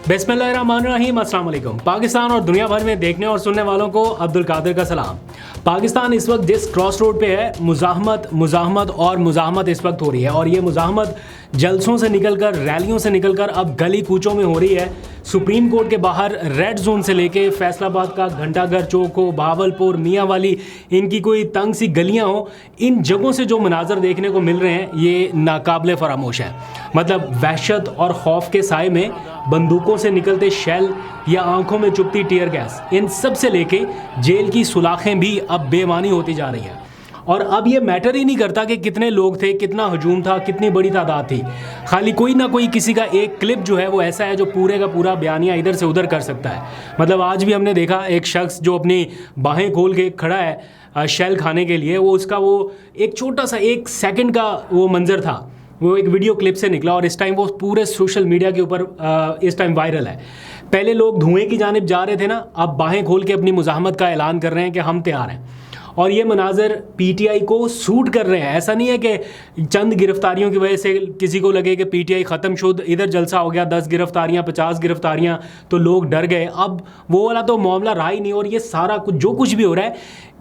बिस्मिल्लाहिर्रहमानिर्रहीम, अस्सलाम वालेकुम। पाकिस्तान और दुनिया भर में देखने और सुनने वालों को अब्दुल कादिर का सलाम। पाकिस्तान इस वक्त जिस क्रॉस रोड पे है, मुज़ाहमत और मुज़ाहमत इस वक्त हो रही है और ये मुज़ाहमत जलसों से निकलकर, रैलियों से निकलकर अब गली कूचों में हो रही है। सुप्रीम कोर्ट के बाहर रेड जोन से लेके फैसलाबाद का घंटाघर चौक हो, बहावलपुर, मियांवाली, इनकी कोई तंग सी गलियां हो, इन जगहों से जो मनाजर देखने को मिल रहे हैं ये नाकाबिले फरामोश है। मतलब वहशत और खौफ के साए में बंदूकों से निकलते शेल या आंखों में चुभती टीयर गैस, इन सब से लेके जेल की सुलाखें भी अब बेमानी होती जा रही हैं। और अब ये मैटर ही नहीं करता कि कितने लोग थे, कितना हजूम था, कितनी बड़ी तादाद थी। खाली कोई ना कोई किसी का एक क्लिप जो है वो ऐसा है जो पूरे का पूरा बयानिया इधर से उधर कर सकता है। मतलब आज भी हमने देखा एक शख्स जो अपनी बाहें खोल के खड़ा है शेल खाने के लिए, वो उसका वो एक छोटा सा 1 सेकंड का वो मंजर था, वो एक वीडियो क्लिप से निकला और इस टाइम वो पूरे सोशल मीडिया के ऊपर इस टाइम वायरल है। पहले लोग धुएं की जानिब जा रहे थे ना, अब बाहें खोल के अपनी मुज़ाहमत का ऐलान कर रहे हैं कि हम तैयार हैं। और ये मनाजर पीटीआई को सूट कर रहे हैं। ऐसा नहीं है कि चंद गिरफ्तारियों की वजह से किसी को लगे कि पीटीआई ख़त्म शुद, इधर जलसा हो गया, 10 गिरफ्तारियाँ, 50 गिरफ्तारियाँ, तो लोग डर गए। अब वो वाला तो मामला रहा ही नहीं। और ये सारा कुछ जो कुछ भी हो रहा है,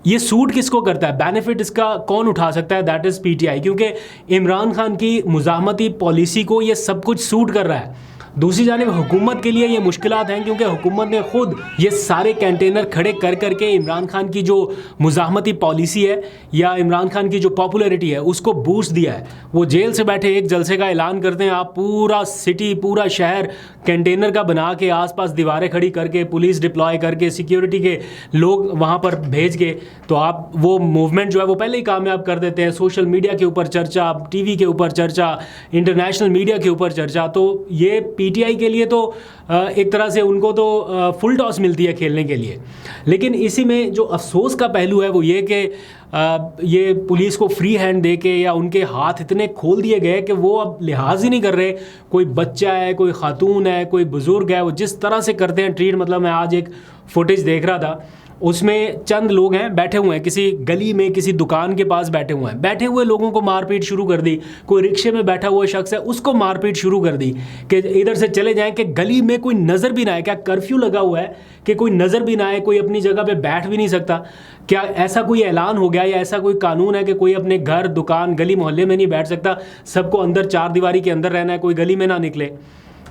ये सूट किसको करता है, बेनिफिट इसका कौन उठा सकता है? दैट इज़ पीटीआई, क्योंकि इमरान खान की मुज़ाहमती पॉलिसी को ये सब कुछ सूट कर रहा है। दूसरी जानिब हुकूमत के लिए ये मुश्किलात हैं, क्योंकि हुकूमत ने खुद ये सारे कंटेनर खड़े कर करके इमरान खान की जो मुज़ाहमती पॉलिसी है या इमरान खान की जो पॉपुलैरिटी है उसको बूस्ट दिया है। वो जेल से बैठे एक जलसे का ऐलान करते हैं, आप पूरा सिटी, पूरा शहर कंटेनर का बना के आसपास दीवारें खड़ी करके, पुलिस डिप्लॉय करके, सिक्योरिटी के लोग वहाँ पर भेज के, तो आप वो मूवमेंट जो है वो पहले ही कामयाब कर देते हैं। सोशल मीडिया के ऊपर चर्चा, टीवी के ऊपर चर्चा, इंटरनेशनल मीडिया के ऊपर चर्चा। तो ये पीटीआई के लिए तो एक तरह से उनको तो फुल टॉस मिलती है खेलने के लिए। लेकिन इसी में जो अफसोस का पहलू है वो ये कि ये पुलिस को फ्री हैंड दे के या उनके हाथ इतने खोल दिए गए कि वो अब लिहाज ही नहीं कर रहे। कोई बच्चा है, कोई खातून है, कोई बुज़ुर्ग है, वो जिस तरह से करते हैं ट्रीट। मतलब मैं आज एक फुटेज देख रहा था, उसमें चंद लोग हैं बैठे हुए हैं किसी गली में, किसी दुकान के पास बैठे हुए हैं, बैठे हुए लोगों को मारपीट शुरू कर दी। कोई रिक्शे में बैठा हुआ शख्स है, उसको मारपीट शुरू कर दी कि इधर से चले जाएं, कि गली में कोई नज़र भी ना आए। क्या कर्फ्यू लगा हुआ है कि कोई नज़र भी ना आए, कोई अपनी जगह पे बैठ भी नहीं सकता? क्या ऐसा कोई ऐलान हो गया या ऐसा कोई कानून है कि कोई अपने घर, दुकान, गली मोहल्ले में नहीं बैठ सकता, सबको अंदर 4 दीवारी के अंदर रहना है, कोई गली में ना निकले?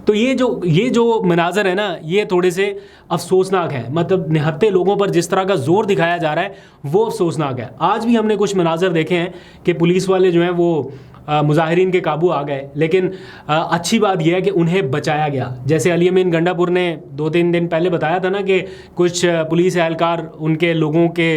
तो ये जो मनाजर है ना, ये थोड़े से अफसोसनाक है। मतलब निहत्ते लोगों पर जिस तरह का जोर दिखाया जा रहा है वो अफसोसनाक है। आज भी हमने कुछ मनाजर देखे हैं कि पुलिस वाले जो हैं वो मुजाहिरीन के काबू आ गए, लेकिन अच्छी बात यह है कि उन्हें बचाया गया। जैसे अली अमीन गंडापुर ने 2-3 दिन पहले बताया था ना कि कुछ पुलिस एहलकार उनके लोगों के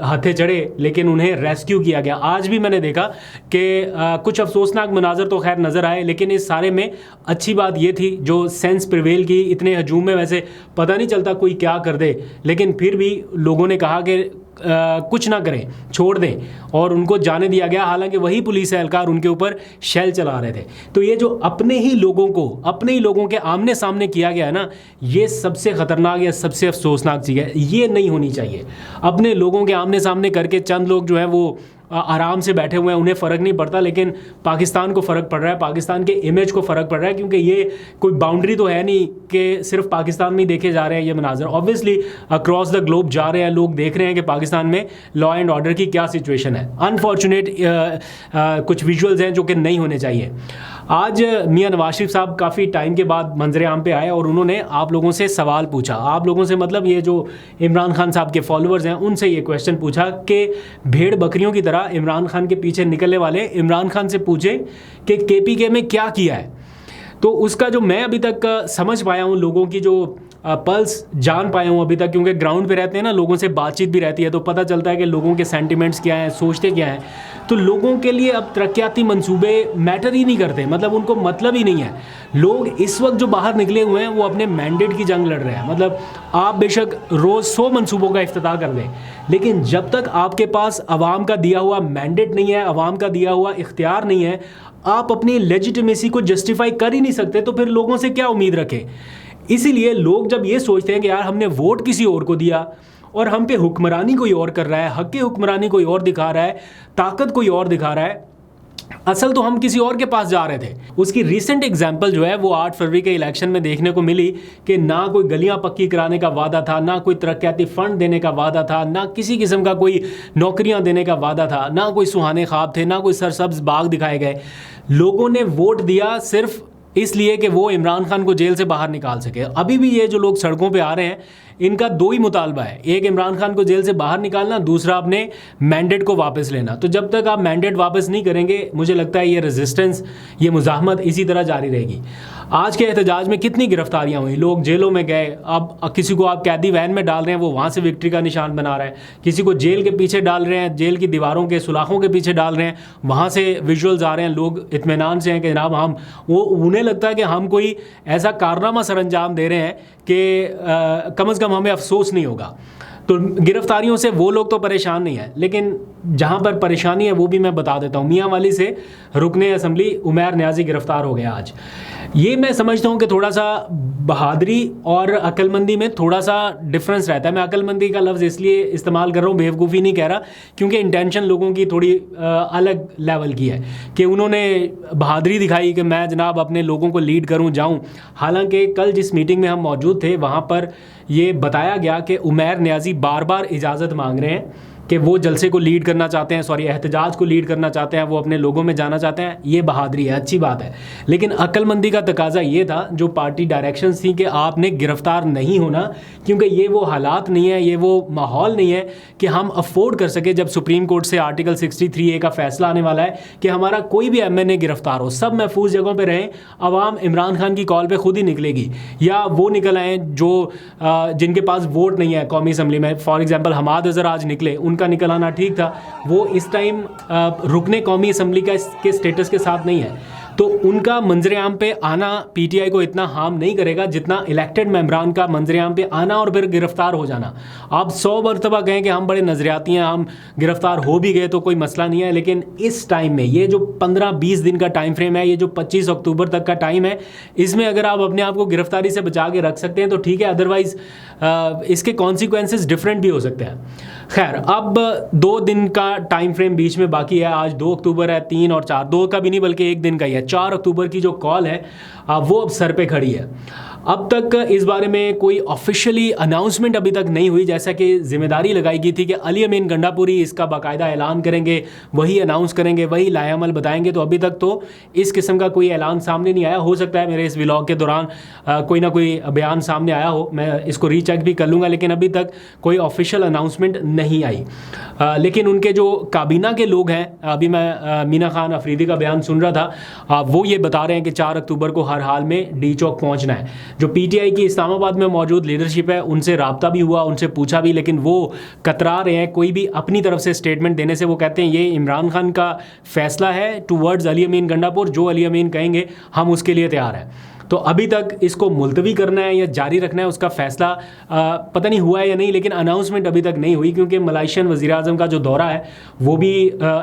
हथे चढ़े, लेकिन उन्हें रेस्क्यू किया गया। आज भी मैंने देखा कि कुछ अफसोसनाक मनाजर तो खैर नज़र आए, लेकिन इस सारे में अच्छी बात ये थी जो सेंस प्रिवेल की। इतने हजूम में वैसे पता नहीं चलता कोई क्या कर दे, लेकिन फिर भी लोगों ने कहा कि कुछ ना करें, छोड़ दें, और उनको जाने दिया गया। हालांकि वही पुलिस एहलकार उनके ऊपर शेल चला रहे थे। तो ये जो अपने ही लोगों के आमने सामने किया गया है ना, ये सबसे ख़तरनाक या सबसे अफसोसनाक चीज़ है। ये नहीं होनी चाहिए। अपने लोगों के आमने सामने करके चंद लोग जो है वो आराम से बैठे हुए हैं, उन्हें फ़र्क नहीं पड़ता, लेकिन पाकिस्तान को फ़र्क पड़ रहा है, पाकिस्तान के इमेज को फ़र्क पड़ रहा है। क्योंकि ये कोई बाउंड्री तो है नहीं कि सिर्फ पाकिस्तान में ही देखे जा रहे हैं ये मनाजर। ऑब्वियसली अक्रॉस द ग्लोब जा रहे हैं, लोग देख रहे हैं कि पाकिस्तान में लॉ एंड ऑर्डर की क्या सिचुएशन है। अनफॉर्चुनेट कुछ विजुअल्स हैं जो कि नहीं होने चाहिए। आज मियां नवाज शरीफ साहब काफ़ी टाइम के बाद मंजर आम पे आए और उन्होंने आप लोगों से सवाल पूछा। आप लोगों से मतलब ये जो इमरान खान साहब के फॉलोअर्स हैं उनसे ये क्वेश्चन पूछा कि भेड़ बकरियों की तरह इमरान खान के पीछे निकलने वाले इमरान खान से पूछें कि केपीके में क्या किया है। तो उसका जो मैं अभी तक समझ पाया हूँ, लोगों की जो पल्स जान पाया हूँ अभी तक, क्योंकि ग्राउंड पे रहते हैं ना, लोगों से बातचीत भी रहती है, तो पता चलता है कि लोगों के सेंटिमेंट्स क्या हैं, सोचते क्या हैं। तो लोगों के लिए अब तरक्याती मंसूबे मैटर ही नहीं करते, मतलब उनको मतलब ही नहीं है। लोग इस वक्त जो बाहर निकले हुए हैं वो अपने मैंडेट की जंग लड़ रहे हैं। मतलब आप बेशक रोज़ 100 मंसूबों का इफ्तिताह कर दें, लेकिन जब तक आपके पास अवाम का दिया हुआ मैंडेट नहीं है, अवाम का दिया हुआ इख्तियार नहीं है, आप अपनी लेजिटिमेसी को जस्टिफाई कर ही नहीं सकते। तो फिर लोगों से क्या उम्मीद रखें? इसीलिए लोग जब ये सोचते हैं कि यार हमने वोट किसी और को दिया और हम पे हुक्मरानी कोई और कर रहा है, हक की हुक्मरानी कोई और दिखा रहा है, ताकत कोई और दिखा रहा है, असल तो हम किसी और के पास जा रहे थे। उसकी रिसेंट एग्जाम्पल जो है वो 8 फरवरी के इलेक्शन में देखने को मिली कि ना कोई गलियां पक्की कराने का वादा था, ना कोई तरक्याती फंड देने का वादा था, ना किसी किस्म का कोई नौकरियां देने का वादा था, ना कोई सुहाने ख्वाब थे, ना कोई सरसब्ज बाग दिखाए गए। लोगों ने वोट दिया सिर्फ इसलिए कि वो इमरान खान को जेल से बाहर निकाल सके। अभी भी ये जो लोग सड़कों पे आ रहे हैं, इनका दो ही मुतालबा है, एक इमरान खान को जेल से बाहर निकालना, दूसरा अपने मैंडेट को वापस लेना। तो जब तक आप मैंडेट वापस नहीं करेंगे, मुझे लगता है ये रेजिस्टेंस, ये मुजाहमत इसी तरह जारी रहेगी। आज के एहतजाज में कितनी गिरफ्तारियां हुई, लोग जेलों में गए। अब किसी को आप कैदी वैन में डाल रहे हैं, वो वहाँ से विक्ट्री का निशान बना रहा है। किसी को जेल के पीछे डाल रहे हैं, जेल की दीवारों के सुलाखों के पीछे डाल रहे हैं, वहाँ से विजुअल्स आ रहे हैं, लोग इत्मीनान से हैं कि जनाब हम, वो उन्हें लगता है कि हम कोई ऐसा कारनामा सर अंजाम दे रहे हैं कि कम से कम हमें अफसोस नहीं होगा। तो गिरफ्तारियों से वो लोग तो परेशान नहीं है, लेकिन जहाँ पर परेशानी है वो भी मैं बता देता हूँ। मियाँ वाली से रुकने असम्बली उमैर न्याजी गिरफ्तार हो गया आज। ये मैं समझता हूँ कि थोड़ा सा बहादुरी और अक्लमंदी में थोड़ा सा डिफरेंस रहता है। मैं अक्लमंदी का लफ्ज़ इसलिए इस्तेमाल कर रहा हूँ, बेवकूफ़ी नहीं कह रहा, क्योंकि इंटेंशन लोगों की थोड़ी अलग लेवल की है कि उन्होंने बहादुरी दिखाई कि मैं जनाब अपने लोगों को लीड करूँ, जाऊँ। हालांकि कल जिस मीटिंग में हम मौजूद थे वहाँ पर ये बताया गया कि उमैर न्याजी बार बार इजाज़त मांग रहे हैं कि वो जलसे को लीड करना चाहते हैं, एहतजाज को लीड करना चाहते हैं, वो अपने लोगों में जाना चाहते हैं। ये बहादुरी है, अच्छी बात है, लेकिन अक्लमंदी का तकाजा ये था, जो पार्टी डायरेक्शंस थी, कि आपने गिरफ्तार नहीं होना, क्योंकि ये वो हालात नहीं है, ये वो माहौल नहीं है कि हम अफोर्ड कर सके। जब सुप्रीम कोर्ट से आर्टिकल 63A का फैसला आने वाला है कि हमारा कोई भी MNA गिरफ्तार हो, सब महफूज जगहों पर रहें, अवाम इमरान खान की कॉल पर खुद ही निकलेगी, या वो निकल आएँ जो जिनके पास वोट नहीं है कौमी असम्बली में। फॉर एग्जाम्पल हमाद अज़हर आज निकले, का निकल आना ठीक था, वो इस टाइम रुकने कौमी असम्बली के स्टेटस के साथ नहीं है, तो उनका मंजर आम पे आना PTI को इतना हार्म नहीं करेगा जितना इलेक्टेड मेंबरान का मंजर आम पे आना और फिर गिरफ्तार हो जाना। आप 100 मरतबा कहें कि हम बड़े नजरियाती हैं, हम गिरफ्तार हो भी गए तो कोई मसला नहीं है, लेकिन इस टाइम में ये जो 15-20 दिन का टाइम फ्रेम है, ये जो 25 अक्टूबर तक का टाइम है, इसमें अगर आप अपने आप को गिरफ्तारी से बचा के रख सकते हैं तो ठीक है, अदरवाइज़ इसके कॉन्सिक्वेंसेस डिफरेंट भी हो सकते हैं। खैर, अब 2 दिन का टाइम फ्रेम बीच में बाकी है। आज 2 अक्टूबर है, 3 और 4, 2 का भी नहीं बल्कि 1 दिन का ही है। 4 अक्टूबर की जो कॉल है वो अब सर पे खड़ी है। अब तक इस बारे में कोई ऑफिशियली अनाउंसमेंट अभी तक नहीं हुई, जैसा कि जिम्मेदारी लगाई गई थी कि अली अमीन गंडापुरी इसका बाकायदा ऐलान करेंगे, वही अनाउंस करेंगे, वही लाएअमल बताएंगे। तो अभी तक तो इस किस्म का कोई ऐलान सामने नहीं आया। हो सकता है मेरे इस व्लॉग के दौरान कोई ना कोई बयान सामने आया हो, मैं इसको रीचेक भी कर लूँगा, लेकिन अभी तक कोई ऑफिशियल अनाउंसमेंट नहीं आई। लेकिन उनके जो काबीना के लोग हैं, अभी मैं मीना खान अफरीदी का बयान सुन रहा था, वो ये बता रहे हैं कि 4 अक्टूबर को हर हाल में डी चौक पहुँचना है। जो PTI की इस्लामाबाद में मौजूद लीडरशिप है, उनसे रब्ता भी हुआ, उनसे पूछा भी, लेकिन वो कतरा रहे हैं कोई भी अपनी तरफ से स्टेटमेंट देने से। वो कहते हैं ये इमरान खान का फैसला है टूवर्ड्स अली अमीन गंडापुर, जो अली अमीन कहेंगे हम उसके लिए तैयार हैं। तो अभी तक इसको मुलतवी करना है या जारी रखना है, उसका फैसला पता नहीं हुआ है या नहीं, लेकिन अनाउंसमेंट अभी तक नहीं हुई, क्योंकि मलाइशियन वज़ीर-ए-आज़म का जो दौरा है वो भी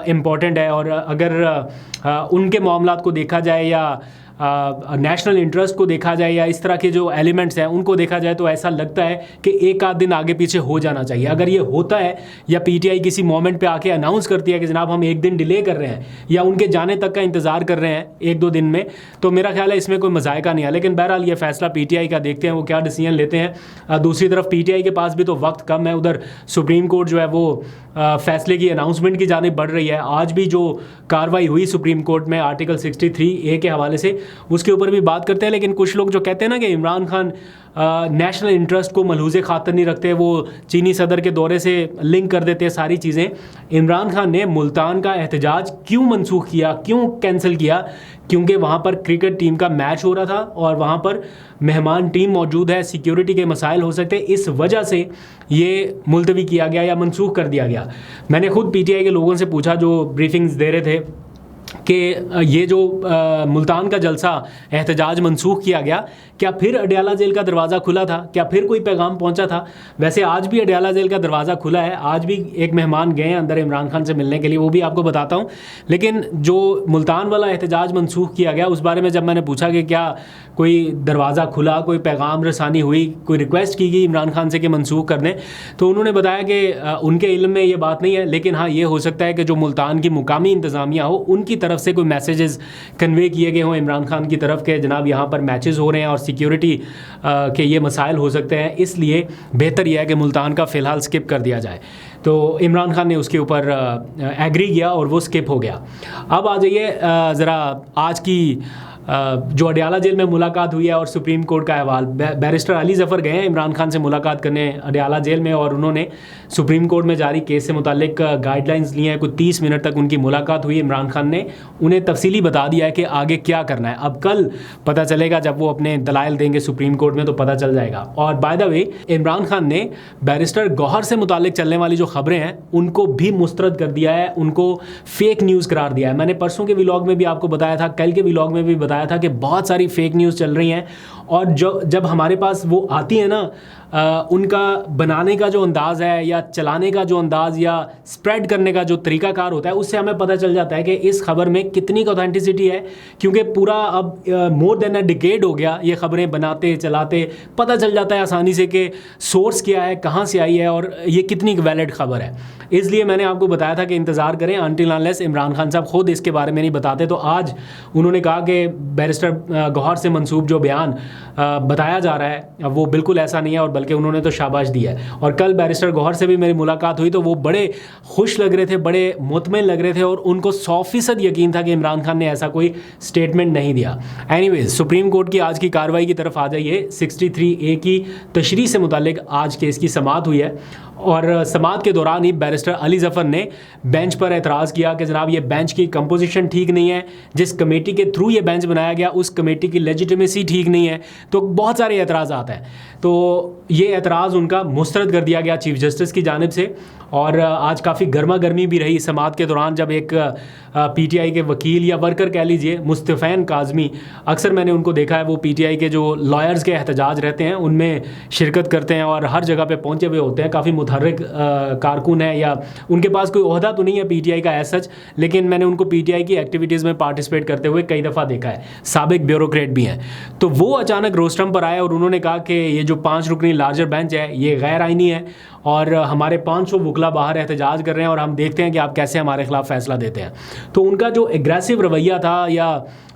इम्पॉर्टेंट है। और अगर उनके मामलात को देखा जाए या नेशनल इंटरेस्ट को देखा जाए या इस तरह के जो एलिमेंट्स हैं उनको देखा जाए, तो ऐसा लगता है कि एक आध दिन आगे पीछे हो जाना चाहिए। अगर ये होता है या PTI किसी मोमेंट पे आके अनाउंस करती है कि जनाब हम 1 दिन डिले कर रहे हैं या उनके जाने तक का इंतज़ार कर रहे हैं 1-2 दिन में, तो मेरा ख्याल है इसमें कोई मज़ायका नहीं है। लेकिन बहरहाल ये फ़ैसला PTI का, देखते हैं वो क्या डिसीजन लेते हैं। दूसरी तरफ PTI के पास भी तो वक्त कम है, उधर सुप्रीम कोर्ट जो है वो फैसले की अनाउंसमेंट की जानिब बढ़ रही है। आज भी जो कार्रवाई हुई सुप्रीम कोर्ट में आर्टिकल 63A के हवाले से, उसके ऊपर भी बात करते हैं। लेकिन कुछ लोग जो कहते हैं ना कि इमरान खान नेशनल इंटरेस्ट को मलहूज़े खातर नहीं रखते, वो चीनी सदर के दौरे से लिंक कर देते हैं सारी चीज़ें। इमरान खान ने मुल्तान का एहतजाज क्यों मनसूख किया, क्यों कैंसिल किया? क्योंकि वहाँ पर क्रिकेट टीम का मैच हो रहा था और वहाँ पर मेहमान टीम मौजूद है, सिक्योरिटी के मसाइल हो सकते हैं, इस वजह से ये मुलतवी किया गया या मनसूख कर दिया गया। मैंने खुद PTI के लोगों से पूछा जो ब्रीफिंग्स दे रहे थे कि ये जो मुल्तान का जलसा एहतजाज मनसूख किया गया, क्या फिर अडयाला जेल का दरवाज़ा खुला था, क्या फिर कोई पैगाम पहुंचा था? वैसे आज भी अडयाला जेल का दरवाज़ा खुला है, आज भी एक मेहमान गए हैं अंदर इमरान खान से मिलने के लिए, वो भी आपको बताता हूं। लेकिन जो मुल्तान वाला एहतजाज मनसूख किया गया, उस बारे में जब मैंने पूछा कि क्या कोई दरवाज़ा खुला, कोई पैगाम रसानी हुई, कोई रिक्वेस्ट की गई इमरान खान से कि मनसूख कर दें, तो उन्होंने बताया कि उनके इल्म में ये बात नहीं है। लेकिन हाँ, ये हो सकता है कि जो मुल्तान की मुकामी इंतज़ामिया हो, उनकी तरफ तरफ से कोई मैसेजेस कन्वे किए गए हों इमरान खान की तरफ के जनाब यहाँ पर मैचेस हो रहे हैं और सिक्योरिटी के ये मसाइल हो सकते हैं, इसलिए बेहतर यह है कि मुल्तान का फ़िलहाल स्किप कर दिया जाए। तो इमरान खान ने उसके ऊपर एग्री किया और वो स्किप हो गया। अब आ जाइए ज़रा आज की जो अडयाला जेल में मुलाकात हुई है और सुप्रीम कोर्ट का अहवाल। बैरिस्टर अली ज़फ़र गए हैं इमरान खान से मुलाकात करने अडयाला जेल में और उन्होंने सुप्रीम कोर्ट में जारी केस से मुतालिक गाइडलाइंस लिए हैं। कुछ 30 मिनट तक उनकी मुलाकात हुई। इमरान खान ने उन्हें तफसीली बता दिया है कि आगे क्या करना है। अब कल पता चलेगा, जब वो अपने दलाइल देंगे सुप्रीम कोर्ट में तो पता चल जाएगा। और by the way Imran Khan ने बैरिस्टर गौहर से मुतालिक चलने वाली जो खबरें हैं उनको भी मुस्तरद कर दिया है, उनको फेक न्यूज़ करार दिया है। मैंने परसों के व्लॉग में भी आपको बताया था, कल के व्लॉग में भी बताया था कि बहुत सारी फेक न्यूज़ चल रही हैं और जब हमारे पास वो आती है ना, उनका बनाने का जो अंदाज़ है या चलाने का जो अंदाज़ या स्प्रेड करने का जो तरीकाकार होता है, उससे हमें पता चल जाता है कि इस खबर में कितनी ऑथेंटिसिटी है। क्योंकि पूरा अब मोर देन अ डिकेड हो गया ये खबरें बनाते चलाते, पता चल जाता है आसानी से कि सोर्स क्या है, कहाँ से आई है और ये कितनी वैलिड खबर है। इसलिए मैंने आपको बताया था कि इंतज़ार करें अनटिल अनलेस इमरान खान साहब खुद इसके बारे में नहीं बताते। तो आज उन्होंने कहा कि बैरिस्टर गौहर से मंसूब जो बयान बताया जा रहा है वो बिल्कुल ऐसा नहीं है, और बल्कि उन्होंने तो शाबाश दी है। और कल बैरिस्टर गौहर से भी मेरी मुलाकात हुई तो वो बड़े खुश लग रहे थे, बड़े मुतमिन लग रहे थे और उनको 100% यकीन था कि इमरान खान ने ऐसा कोई स्टेटमेंट नहीं दिया। एनीवेज, सुप्रीम कोर्ट की आज की कार्रवाई की तरफ आ जाइए। 63A की तशरीह से मुतालिक आज केस की समाअत हुई है और समाअत के दौरान ही बैरिस्टर अली ज़फ़र ने बेंच पर एतराज़ किया कि जनाब ये बेंच की कंपोजिशन ठीक नहीं है, जिस कमेटी के थ्रू ये बेंच बनाया गया उस कमेटी की लेजिटिमेसी ठीक नहीं है। तो बहुत सारे एतराज़ात हैं। तो ये एतराज़ उनका मुस्तरद कर दिया गया चीफ जस्टिस की जानिब से। और आज काफ़ी गर्मा गर्मी भी रही समाअत के दौरान, जब एक PTI के वकील या वर्कर कह लीजिए मुस्तफ़ैन काज़मी, अक्सर मैंने उनको देखा है वो PTI के जो लॉयर्स के एहतजाज रहते हैं उनमें शिरकत करते हैं और हर जगह पे पहुंचे हुए होते हैं। काफ़ी मुतहर्रिक कारकुन है, या उनके पास कोई ओहदा तो नहीं है PTI का एज सच, लेकिन मैंने उनको PTI की एक्टिविटीज़ में पार्टिसिपेट करते हुए कई दफ़ा देखा है। साबिक ब्यूरोक्रेट भी हैं। तो वो अचानक रोस्टम पर आए और उन्होंने कहा कि ये जो 5 रुकनी लार्जर बेंच है ये गैर आइनी है और हमारे 500 वकला बाहर एहतजाज कर रहे हैं और हम देखते हैं कि आप कैसे हमारे खिलाफ फैसला देते हैं। तो उनका जो एग्रेसिव रवैया था या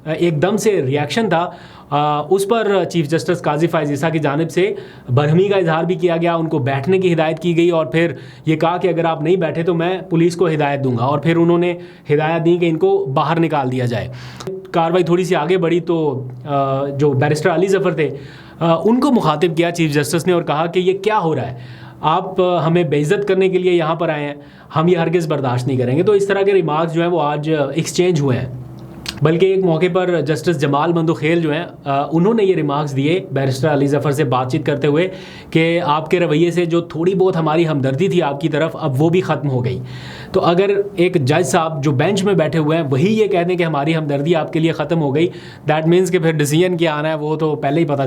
एकदम से रिएक्शन था, उस पर चीफ जस्टिस काजी फ़ाइज़ ईसा की जानिब से बरहमी का इजहार भी किया गया। उनको बैठने की हिदायत की गई और फिर ये कहा कि अगर आप नहीं बैठे तो मैं पुलिस को हिदायत दूंगा, और फिर उन्होंने हिदायत दी कि इनको बाहर निकाल दिया जाए। कार्रवाई थोड़ी सी आगे बढ़ी तो जो बैरिस्टर अली ज़फ़र थे उनको मुखातिब किया चीफ जस्टिस ने और कहा कि ये क्या हो रहा है, आप हमें बेइज्जत करने के लिए यहाँ पर आए हैं, हम ये हरगिज़ बर्दाश्त नहीं करेंगे। तो इस तरह के रिमार्क्स जो हैं वो आज एक्सचेंज हुए हैं। बल्कि एक मौके पर जस्टिस जमाल मंदुखेल जो हैं उन्होंने ये रिमार्क्स दिए बैरिस्टर अली ज़फ़र से बातचीत करते हुए कि आपके रवैये से जो थोड़ी बहुत हमारी हमदर्दी थी आपकी तरफ अब वो भी ख़त्म हो गई। तो अगर एक जज साहब जो बेंच में बैठे हुए हैं वही ये कह दें कि हमारी हमदर्दी आपके लिए ख़त्म हो गई, दैट मीन्स कि फिर डिसीजन क्या आना है वो तो पहले ही पता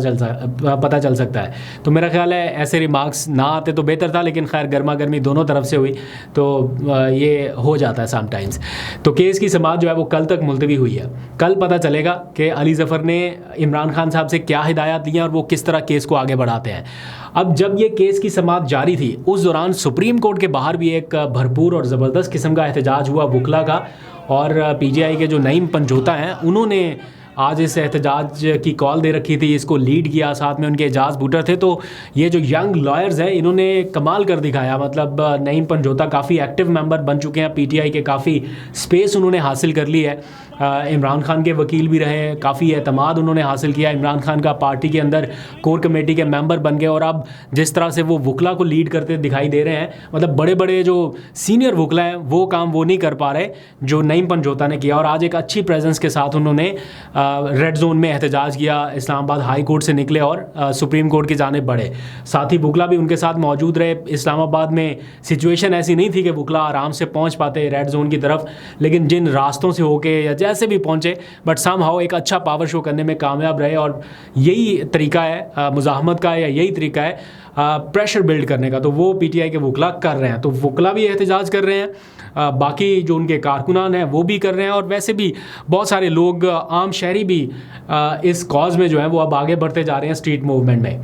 चल सकता है। तो मेरा ख्याल है ऐसे रिमार्क्स ना आते तो बेहतर था, लेकिन खैर गर्मा गर्मी दोनों तरफ से हुई तो ये हो जाता है समटाइम्स। तो केस की समाअत जो है वो कल तक मुलतवी हुई है। कल पता चलेगा कि अली ज़फ़र ने इमरान खान साहब से क्या हिदायत दी हैं और वो किस तरह केस को आगे बढ़ाते हैं। अब जब ये केस की समाअत जारी थी उस दौरान सुप्रीम कोर्ट के बाहर भी एक भरपूर और ज़बरदस्त किस्म का एहतजाज हुआ वकला का, और PTI के जो नईम पंजोता हैं उन्होंने आज इस एहतजाज की कॉल दे रखी थी, इसको लीड किया, साथ में उनके एजाज बूटर थे। तो ये जो यंग लॉयर्स हैं इन्होंने कमाल कर दिखाया, मतलब नईम पंजोता काफ़ी एक्टिव मेंबर बन चुके हैं PTI के, काफ़ी स्पेस उन्होंने हासिल कर ली है। इमरान खान के वकील भी रहे, काफ़ी एतमाद उन्होंने हासिल किया, इमरान खान का पार्टी के अंदर कोर कमेटी के मेंबर बन गए और अब जिस तरह से वो वकला को लीड करते दिखाई दे रहे हैं, मतलब बड़े बड़े जो सीनियर वकला हैं वो काम वो नहीं कर पा रहे जो नईम पंजोता ने किया। और आज एक अच्छी प्रेजेंस के साथ उन्होंने रेड जोन में एहतजाज किया, इस्लामाबाद हाई कोर्ट से निकले और सुप्रीम कोर्ट की जानिब बढ़े। साथ ही वकला भी उनके साथ मौजूद रहे। इस्लामाबाद में सिचुएशन ऐसी नहीं थी कि वकला आराम से पहुँच पाते रेड जोन की तरफ, लेकिन जिन रास्तों से होके या जैसे भी पहुँचे बट समहाउ एक अच्छा पावर शो करने में कामयाब रहे। और यही तरीका है मुज़ाहमत का, या यही तरीका है प्रेशर बिल्ड करने का, तो वो पीटीआई के वकला कर रहे हैं। तो वकला भी एहतजाज कर रहे हैं, बाकी जो उनके कारकुनान हैं वो भी कर रहे हैं, और वैसे भी बहुत सारे लोग, आम शहरी भी इस कॉज में जो है वो अब आगे बढ़ते जा रहे हैं स्ट्रीट मूवमेंट में।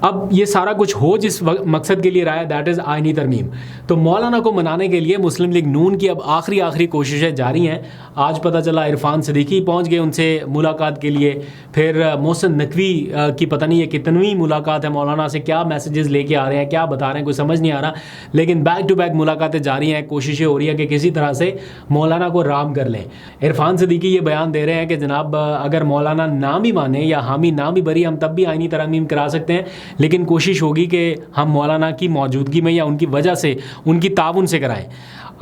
अब ये सारा कुछ हो जिस मकसद के लिए रहा है, दैट इज़ आइनी तरमीम। तो मौलाना को मनाने के लिए मुस्लिम लीग नून की अब आखिरी कोशिशें जारी हैं। आज पता चला इरफान सिद्दीकी पहुंच गए उनसे मुलाकात के लिए, फिर मोहसिन नकवी की पता नहीं है कितनवीं मुलाकात है मौलाना से, क्या मैसेजेस लेके आ रहे हैं, क्या बता रहे हैं, कोई समझ नहीं आ रहा। लेकिन बैक टू बैक मुलाकातें जारी हैं, कोशिशें हो रही है कि किसी तरह से मौलाना को राम कर लें। इरफान सिद्दीकी ये बयान दे रहे हैं कि जनाब अगर मौलाना ना भी माने या हामी ना भी बरी, हम तब भी आइनी तरमीम करा सकते हैं, लेकिन कोशिश होगी कि हम मौलाना की मौजूदगी में या उनकी वजह से, उनकी ताउन से कराएं।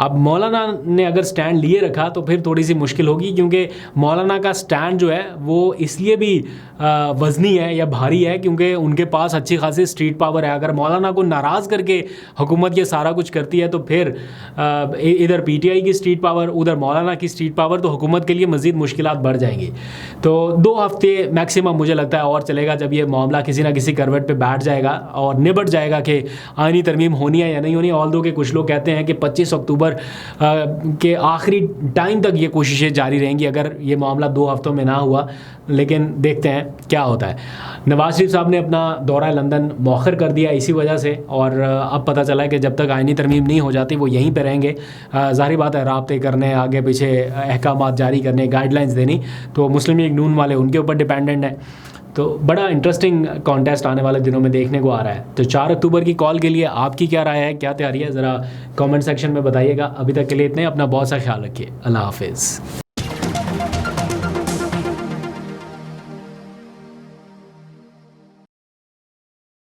अब मौलाना ने अगर स्टैंड लिए रखा तो फिर थोड़ी सी मुश्किल होगी, क्योंकि मौलाना का स्टैंड जो है वो इसलिए भी वज़नी है या भारी है क्योंकि उनके पास अच्छी खासी स्ट्रीट पावर है। अगर मौलाना को नाराज़ करके हुकूमत ये सारा कुछ करती है तो फिर इधर पीटीआई की स्ट्रीट पावर, उधर मौलाना की स्ट्रीट पावर, तो हुकूमत के लिए मज़ीद मुश्किलात बढ़ जाएंगी। तो 2 हफ्ते मैक्सिमम मुझे लगता है और चलेगा, जब ये मामला किसी ना किसी करवट पे बैठ जाएगा और निबट जाएगा कि आइनी तरमीम होनी है या नहीं होनी। ऑल्दो के कुछ लोग कहते हैं कि 25 अक्टूबर के आखिरी टाइम तक ये कोशिशें जारी रहेंगी अगर ये मामला 2 हफ्तों में ना हुआ, लेकिन देखते हैं क्या होता है। नवाज शरीफ साहब ने अपना दौरा लंदन मौखर कर दिया इसी वजह से, और अब पता चला है कि जब तक आइनी तरमीम नहीं हो जाती वो यहीं पे रहेंगे। ज़ाहिर बात है, राब्ते करने, आगे पीछे अहकामात जारी करने, गाइडलाइंस देनी, तो मुस्लिम लीग नून वाले उनके ऊपर डिपेंडेंट है। तो बड़ा इंटरेस्टिंग कॉन्टेस्ट आने वाले दिनों में देखने को आ रहा है। तो 4 अक्टूबर की कॉल के लिए आपकी क्या राय है, क्या तैयारी है, ज़रा कमेंट सेक्शन में बताइएगा। अभी तक के लिए इतने, अपना बहुत सा ख्याल रखिए। अल्लाह हाफिज़।